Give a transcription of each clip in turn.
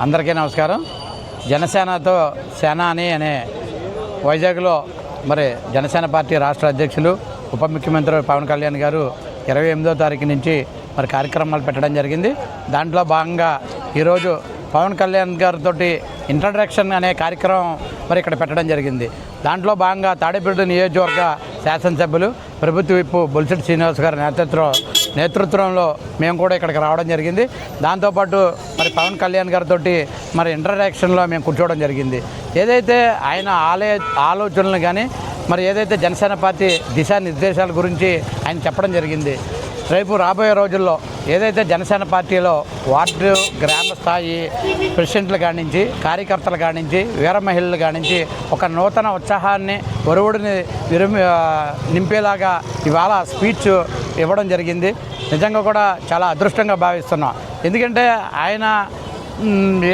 అందరికీ నమస్కారం. జనసేనతో సేనాని అనే వైజాగ్లో మరి జనసేన పార్టీ రాష్ట్ర అధ్యక్షులు ఉప ముఖ్యమంత్రి పవన్ కళ్యాణ్ గారు 28వ తారీఖు నుంచి మరి కార్యక్రమాలు పెట్టడం జరిగింది. దాంట్లో భాగంగా ఈరోజు పవన్ కళ్యాణ్ గారితో ఇంట్రడక్షన్ అనే కార్యక్రమం మరి ఇక్కడ పెట్టడం జరిగింది. దాంట్లో భాగంగా తాడేపల్లి నియోజకవర్గ శాసనసభ్యులు ప్రభుత్వ విప్పు బొలిశెట్టి శ్రీనివాస్ గారి నేతృత్వంలో మేము కూడా ఇక్కడికి రావడం జరిగింది. దాంతోపాటు మరి పవన్ కళ్యాణ్ గారితో మరి ఇంట్రడక్షన్లో మేము కూర్చోవడం జరిగింది. ఏదైతే ఆయన ఆలోచనలు కానీ మరి ఏదైతే జనసేన పార్టీ దిశానిర్దేశాల గురించి ఆయన చెప్పడం జరిగింది. రేపు రాబోయే రోజుల్లో ఏదైతే జనసేన పార్టీలో వార్డు గ్రామ స్థాయి ప్రెసిడెంట్లు కానించి కార్యకర్తలు కానించి వీర మహిళలు కానించి ఒక నూతన ఉత్సాహాన్ని ఒరువుడిని నింపేలాగా ఇవాళ స్పీచ్ ఇవ్వడం జరిగింది. నిజంగా కూడా చాలా అదృష్టంగా భావిస్తున్నాం. ఎందుకంటే ఆయన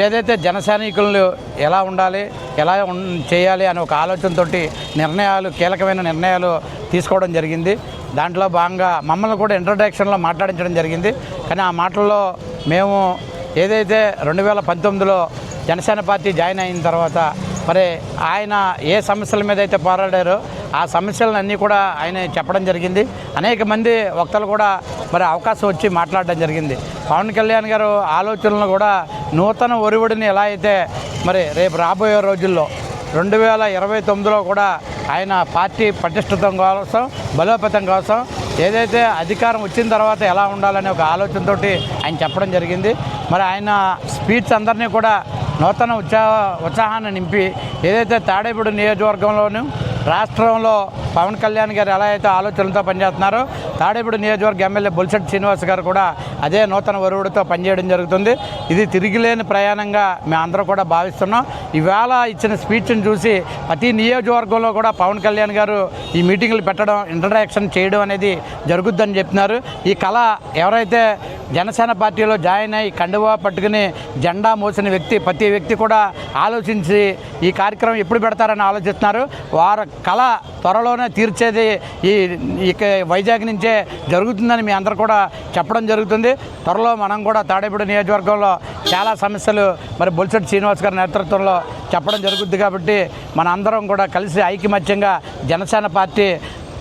ఏదైతే జన సైనికులు ఎలా ఉండాలి, ఎలా చేయాలి అనే ఒక ఆలోచనతో కీలకమైన నిర్ణయాలు తీసుకోవడం జరిగింది. దాంట్లో భాగంగా మమ్మల్ని కూడా ఇంట్రడక్షన్లో మాట్లాడించడం జరిగింది. కానీ ఆ మాటల్లో మేము ఏదైతే 2019లో జనసేన పార్టీ జాయిన్ అయిన తర్వాత మరి ఆయన ఏ సమస్యల మీద అయితే పోరాడారో ఆ సమస్యలన్నీ కూడా ఆయన చెప్పడం జరిగింది. అనేక మంది వక్తలు కూడా మరి అవకాశం వచ్చి మాట్లాడడం జరిగింది. పవన్ కళ్యాణ్ గారు ఆలోచనలు కూడా నూతన ఒరివుడిని ఎలా అయితే మరి రేపు రాబోయే రోజుల్లో 2029లో కూడా ఆయన పార్టీ పటిష్టతం కోసం బలోపేతం కోసం ఏదైతే అధికారం వచ్చిన తర్వాత ఎలా ఉండాలనే ఒక ఆలోచనతో ఆయన చెప్పడం జరిగింది. మరి ఆయన స్పీచ్ అందరినీ కూడా నూతన ఉత్సాహాన్ని నింపి ఏదైతే తాడేపల్లి నియోజకవర్గంలోనూ రాష్ట్రంలో పవన్ కళ్యాణ్ గారు ఎలా అయితే ఆలోచనలతో పనిచేస్తున్నారో తాడేపల్లి నియోజకవర్గ ఎమ్మెల్యే బొలిశెట్టి శ్రీనివాస్ గారు కూడా అదే నూతన ఒరువుడితో పనిచేయడం జరుగుతుంది. ఇది తిరిగిలేని ప్రయాణంగా మేమందరం కూడా భావిస్తున్నాం. ఇవాళ ఇచ్చిన స్పీచ్ని చూసి ప్రతి నియోజకవర్గంలో కూడా పవన్ కళ్యాణ్ గారు ఈ మీటింగులు పెట్టడం, ఇంట్రడక్షన్ చేయడం అనేది జరుగుద్దని చెప్తున్నారు. ఈ కళ ఎవరైతే జనసేన పార్టీలో జాయిన్ అయ్యి కండువా పట్టుకుని జెండా మోసిన ప్రతి వ్యక్తి కూడా ఆలోచించి ఈ కార్యక్రమం ఎప్పుడు పెడతారని ఆలోచిస్తున్నారు. వారి కళ త్వరలోనే తీర్చేది ఈ వైజాగ్ నుంచే జరుగుతుందని మీ అందరూ కూడా చెప్పడం జరుగుతుంది. త్వరలో మనం కూడా తాడేపల్లి నియోజకవర్గంలో చాలా సమస్యలు మరి బొలిశెట్టి శ్రీనివాస్ గారి నేతృత్వంలో చెప్పడం జరుగుద్ది. కాబట్టి మన అందరం కూడా కలిసి ఐకమత్యంగా జనసేన పార్టీ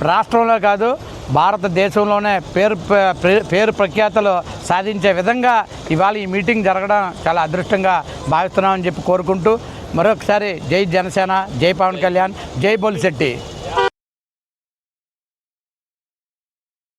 రాష్ట్రంలో కాదు భారతదేశంలోనే పేరు ప్రఖ్యాతలు సాధించే విధంగా ఇవాళ ఈ మీటింగ్ జరగడం చాలా అదృష్టంగా భావిస్తున్నామని చెప్పి కోరుకుంటూ మరొకసారి జై జనసేన, జై పవన్ కళ్యాణ్, జై బొలిశెట్టి.